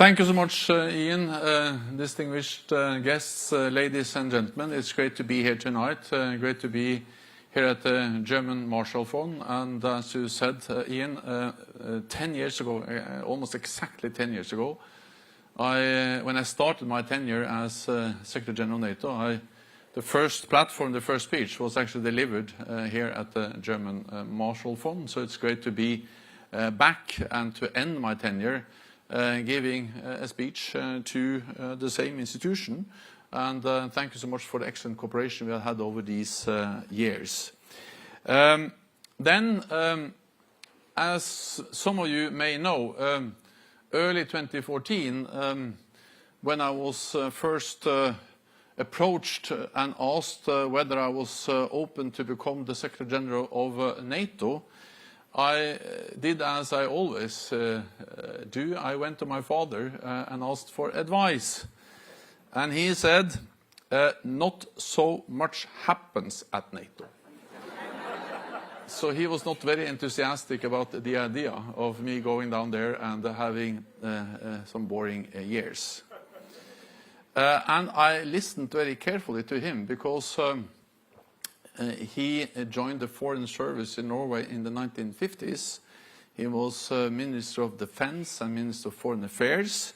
Thank you so much, Ian. Distinguished guests, ladies and gentlemen, it's great to be here tonight. Great to be here at the German Marshall Fund. And as you said, Ian, 10 years ago, almost exactly 10 years ago, when I started my tenure as Secretary General of NATO, the first platform, the first speech was actually delivered here at the German Marshall Fund. So it's great to be back and to end my tenure giving a speech to the same institution. And thank you so much for the excellent cooperation we have had over these years. As some of you may know, early 2014, when I was first approached and asked whether I was open to become the Secretary General of NATO, I did as I always do. I went to my father and asked for advice. And he said, not so much happens at NATO. So he was not very enthusiastic about the idea of me going down there and having some boring years. And I listened very carefully to him because he joined the Foreign Service in Norway in the 1950s. He was Minister of Defense and Minister of Foreign Affairs.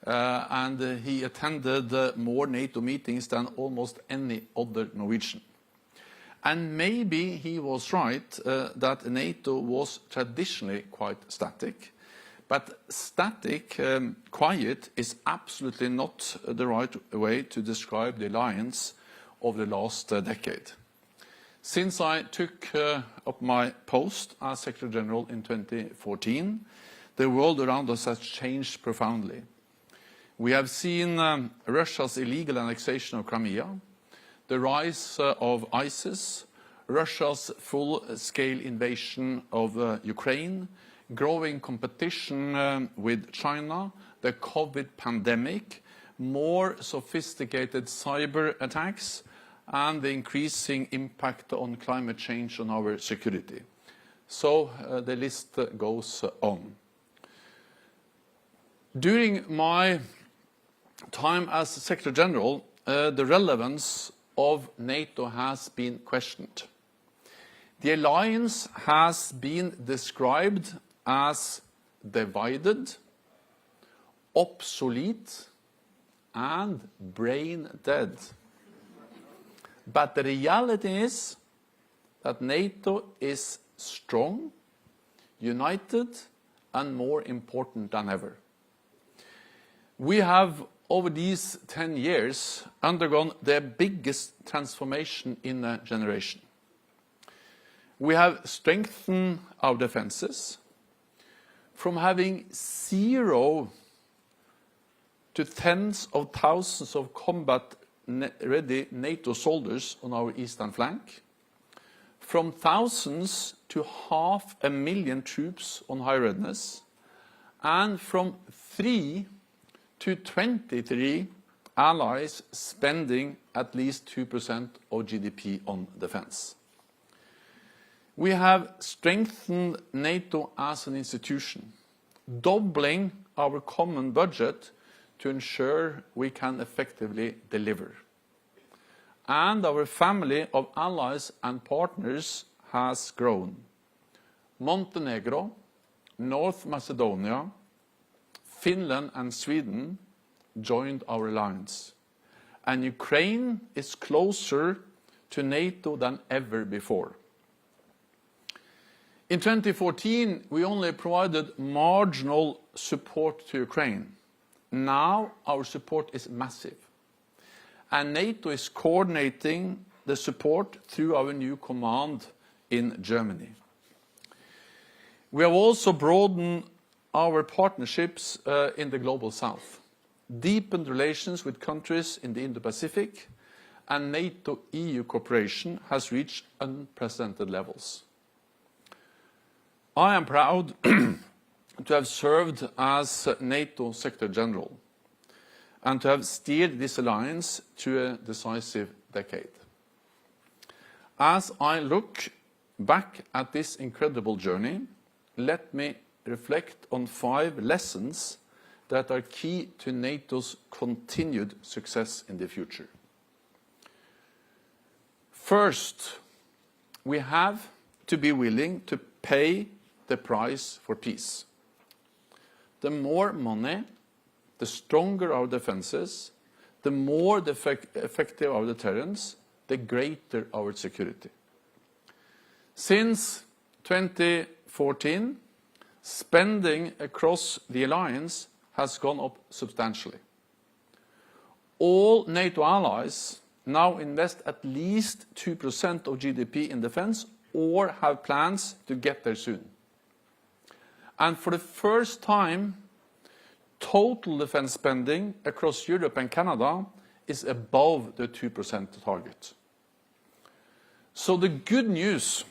And he attended more NATO meetings than almost any other Norwegian. And maybe he was right that NATO was traditionally quite static. But static, quiet, is absolutely not the right way to describe the alliance of the last decade. Since I took up my post as Secretary General in 2014, the world around us has changed profoundly. We have seen Russia's illegal annexation of Crimea, the rise of ISIS, Russia's full-scale invasion of Ukraine, growing competition with China, the COVID pandemic, more sophisticated cyber attacks, and the increasing impact on climate change on our security. So the list goes on. During my time as Secretary General, the relevance of NATO has been questioned. The alliance has been described as divided, obsolete, and brain dead. But the reality is that NATO is strong, united, and more important than ever. We have, over these 10 years, undergone the biggest transformation in a generation. We have strengthened our defenses from having 0 to tens of thousands of combat-ready NATO soldiers on our eastern flank, from thousands to 500,000 troops on high readiness, and from 3 to 23 allies spending at least 2% of GDP on defense. We have strengthened NATO as an institution, doubling our common budget to ensure we can effectively deliver. And our family of allies and partners has grown. Montenegro, North Macedonia, Finland and Sweden joined our alliance. And Ukraine is closer to NATO than ever before. In 2014, we only provided marginal support to Ukraine. Now our support is massive. And NATO is coordinating the support through our new command in Germany. We have also broadened our partnerships in the Global South, deepened relations with countries in the Indo-Pacific, and NATO-EU cooperation has reached unprecedented levels. I am proud to have served as NATO Secretary General and to have steered this alliance to a decisive decade. As I look back at this incredible journey, let me reflect on 5 lessons that are key to NATO's continued success in the future. First, we have to be willing to pay the price for peace. The more money, the stronger our defenses, the more effective our deterrence, the greater our security. Since 2014, spending across the alliance has gone up substantially. All NATO allies now invest at least 2% of GDP in defense or have plans to get there soon. And for the first time, total defense spending across Europe and Canada is above the 2% target. So the good news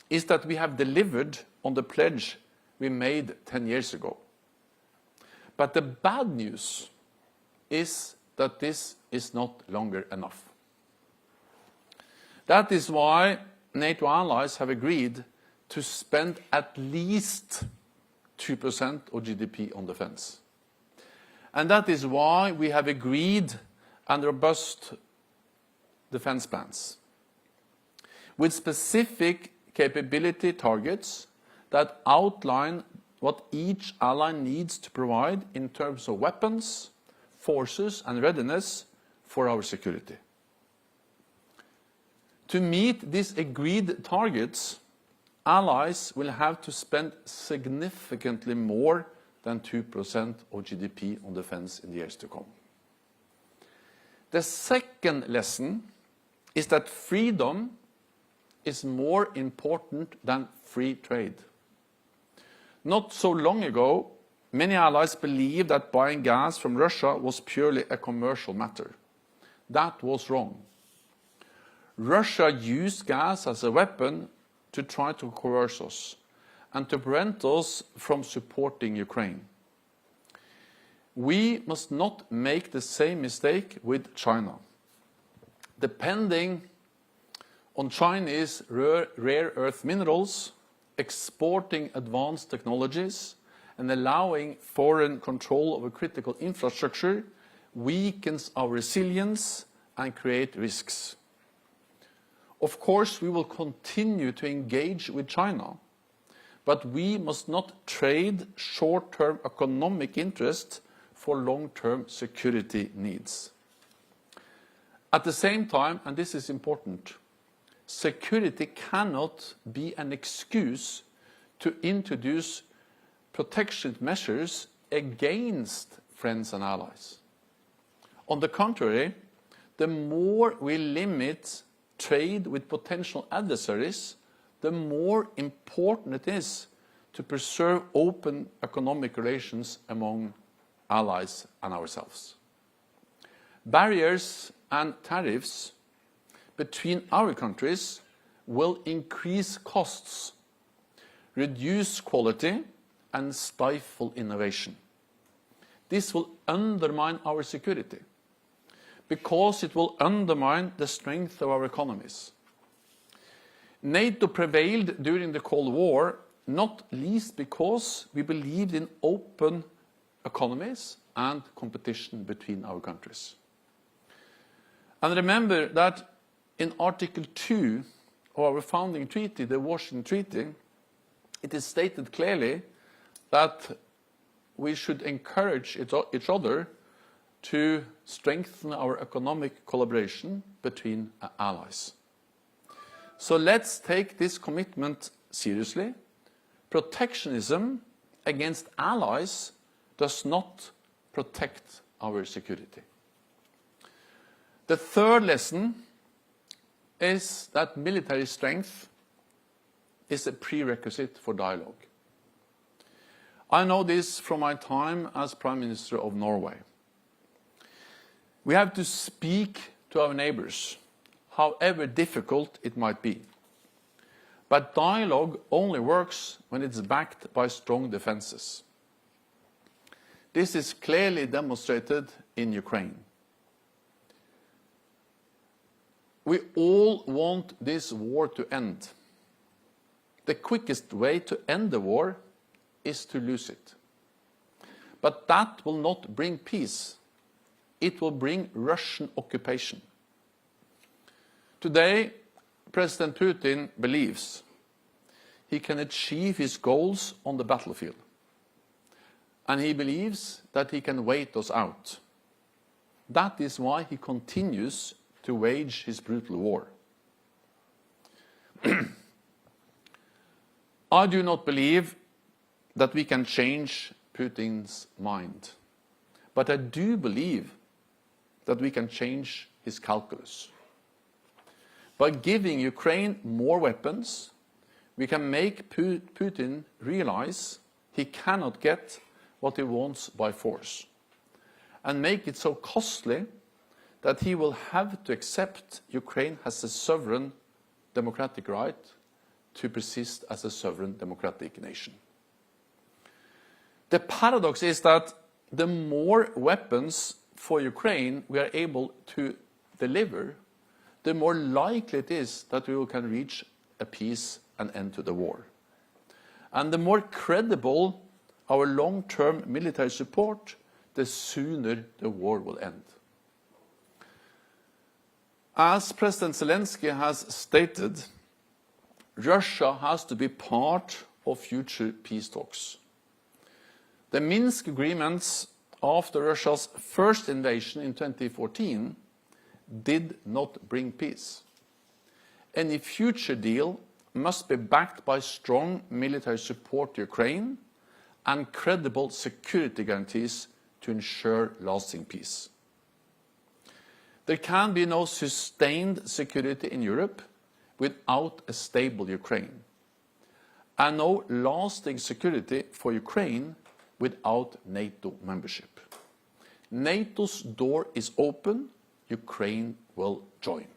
is that we have delivered on the pledge we made 10 years ago. But the bad news is that this is not longer enough. That is why NATO allies have agreed to spend at least 2% of GDP on defense. And that is why we have agreed on robust defense plans with specific capability targets that outline what each ally needs to provide in terms of weapons, forces and readiness for our security. To meet these agreed targets, allies will have to spend significantly more than 2% of GDP on defense in the years to come. The second lesson is that freedom is more important than free trade. Not so long ago, many allies believed that buying gas from Russia was purely a commercial matter. That was wrong. Russia used gas as a weapon to try to coerce us and to prevent us from supporting Ukraine. We must not make the same mistake with China. Depending on Chinese rare earth minerals, exporting advanced technologies, and allowing foreign control over critical infrastructure weakens our resilience and create risks. Of course, we will continue to engage with China, but we must not trade short-term economic interest for long-term security needs. At the same time, and this is important, security cannot be an excuse to introduce protection measures against friends and allies. On the contrary, the more we limit trade with potential adversaries, the more important it is to preserve open economic relations among allies and ourselves. Barriers and tariffs between our countries will increase costs, reduce quality, and stifle innovation. This will undermine our security because it will undermine the strength of our economies. NATO prevailed during the Cold War, not least because we believed in open economies and competition between our countries. And remember that in Article 2 of our founding treaty, the Washington Treaty, it is stated clearly that we should encourage each other to strengthen our economic collaboration between allies. So let's take this commitment seriously. Protectionism against allies does not protect our security. The third lesson is that military strength is a prerequisite for dialogue. I know this from my time as Prime Minister of Norway. We have to speak to our neighbors, however difficult it might be. But dialogue only works when it's backed by strong defenses. This is clearly demonstrated in Ukraine. We all want this war to end. The quickest way to end the war is to lose it. But that will not bring peace. It will bring Russian occupation. Today, President Putin believes he can achieve his goals on the battlefield. And he believes that he can wait us out. That is why he continues to wage his brutal war. I do not believe that we can change Putin's mind. But I do believe that we can change his calculus. By giving Ukraine more weapons, we can make Putin realize he cannot get what he wants by force, and make it so costly that he will have to accept Ukraine has a sovereign democratic right to persist as a sovereign democratic nation. The paradox is that the more weapons for Ukraine we are able to deliver, the more likely it is that we can reach a peace and end to the war. And the more credible our long-term military support, the sooner the war will end. As President Zelensky has stated, Russia has to be part of future peace talks. The Minsk agreements after Russia's first invasion in 2014 did not bring peace. Any future deal must be backed by strong military support to Ukraine and credible security guarantees to ensure lasting peace. There can be no sustained security in Europe without a stable Ukraine, and no lasting security for Ukraine without NATO membership. NATO's door is open, Ukraine will join.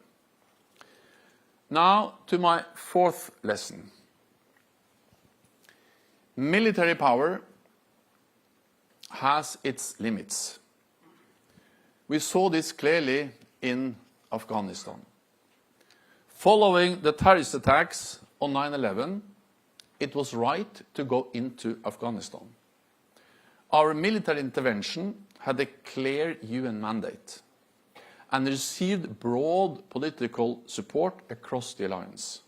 Now to my fourth lesson. Military power has its limits. We saw this clearly in Afghanistan. Following the terrorist attacks on 9/11, it was right to go into Afghanistan. Our military intervention had a clear UN mandate and received broad political support across the alliance.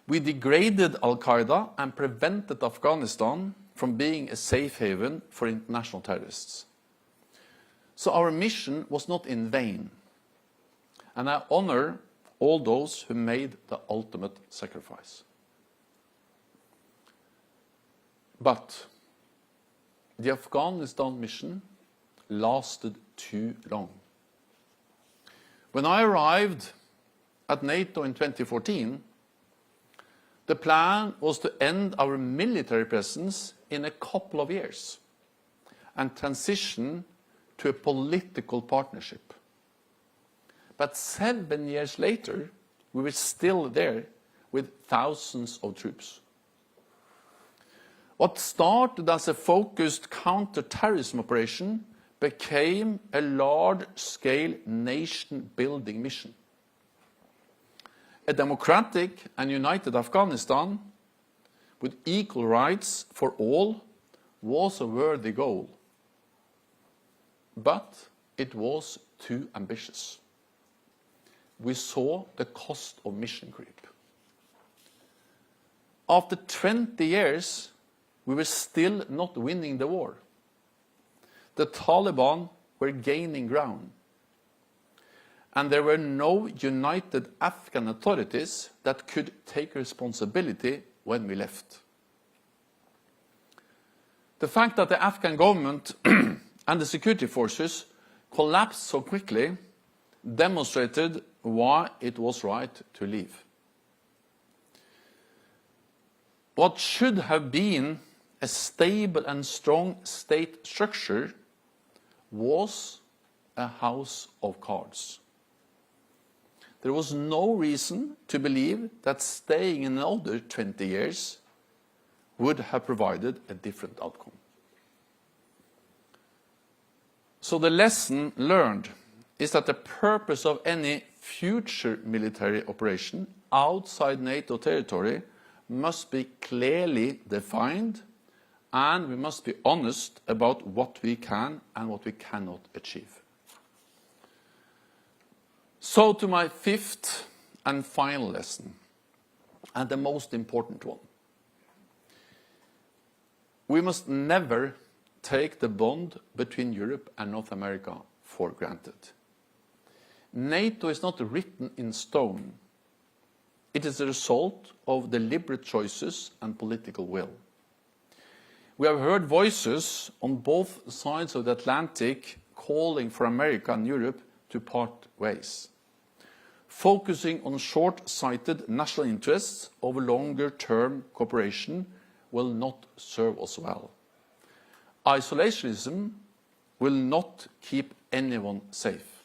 We degraded Al-Qaeda and prevented Afghanistan from being a safe haven for international terrorists. So our mission was not in vain, and I honor all those who made the ultimate sacrifice. But the Afghanistan mission lasted too long. When I arrived at NATO in 2014, the plan was to end our military presence in a couple of years and transition to a political partnership. But 7 years later, we were still there with thousands of troops. What started as a focused counter-terrorism operation became a large-scale nation-building mission. A democratic and united Afghanistan with equal rights for all was a worthy goal. But it was too ambitious. We saw the cost of mission creep. After 20 years, we were still not winning the war. The Taliban were gaining ground. And there were no united Afghan authorities that could take responsibility when we left. The fact that the Afghan government and the security forces collapsed so quickly demonstrated why it was right to leave. What should have been a stable and strong state structure was a house of cards. There was no reason to believe that staying another 20 years would have provided a different outcome. So the lesson learned is that the purpose of any future military operation outside NATO territory must be clearly defined and we must be honest about what we can and what we cannot achieve. So to my fifth and final lesson, and the most important one. We must never take the bond between Europe and North America for granted. NATO is not written in stone. It is a result of deliberate choices and political will. We have heard voices on both sides of the Atlantic calling for America and Europe to part ways. Focusing on short-sighted national interests over longer-term cooperation will not serve us well. Isolationism will not keep anyone safe.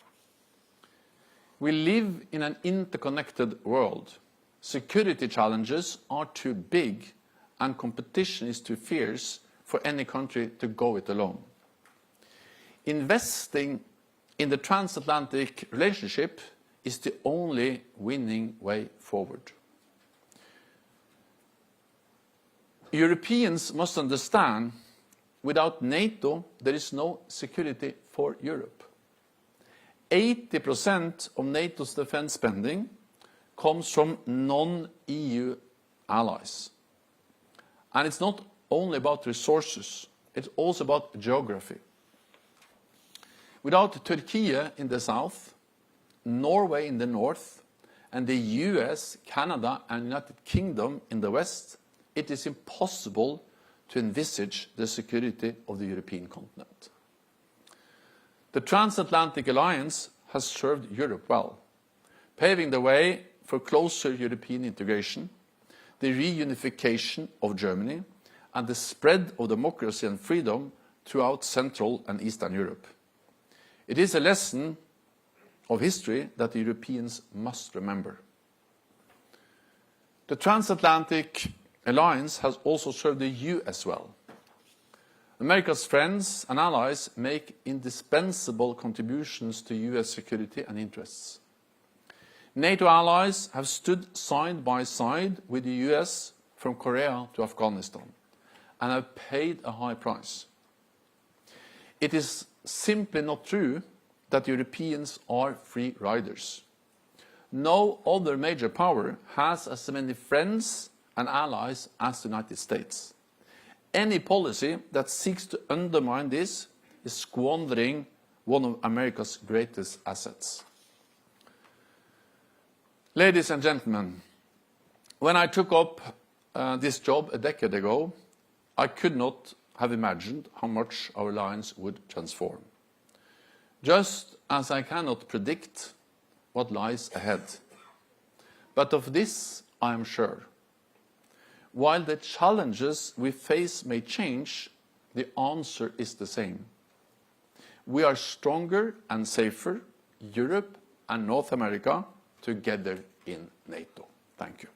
We live in an interconnected world. Security challenges are too big and competition is too fierce for any country to go it alone. Investing in the transatlantic relationship is the only winning way forward. Europeans must understand, without NATO, there is no security for Europe. 80% of NATO's defense spending comes from non-EU allies. And it's not only about resources, it's also about geography. Without Turkey in the south, Norway in the north, and the US, Canada, and United Kingdom in the west, it is impossible to envisage the security of the European continent. The transatlantic alliance has served Europe well, paving the way for closer European integration, the reunification of Germany, and the spread of democracy and freedom throughout Central and Eastern Europe. It is a lesson of history that the Europeans must remember. The transatlantic alliance has also served the US well. America's friends and allies make indispensable contributions to US security and interests. NATO allies have stood side by side with the US from Korea to Afghanistan and have paid a high price. It is simply not true that Europeans are free riders. No other major power has as many friends and allies as the United States. Any policy that seeks to undermine this is squandering one of America's greatest assets. Ladies and gentlemen, when I took up this job a decade ago, I could not have imagined how much our alliance would transform. Just as I cannot predict what lies ahead. But of this I am sure. While the challenges we face may change, the answer is the same. We are stronger and safer, Europe and North America, together in NATO. Thank you.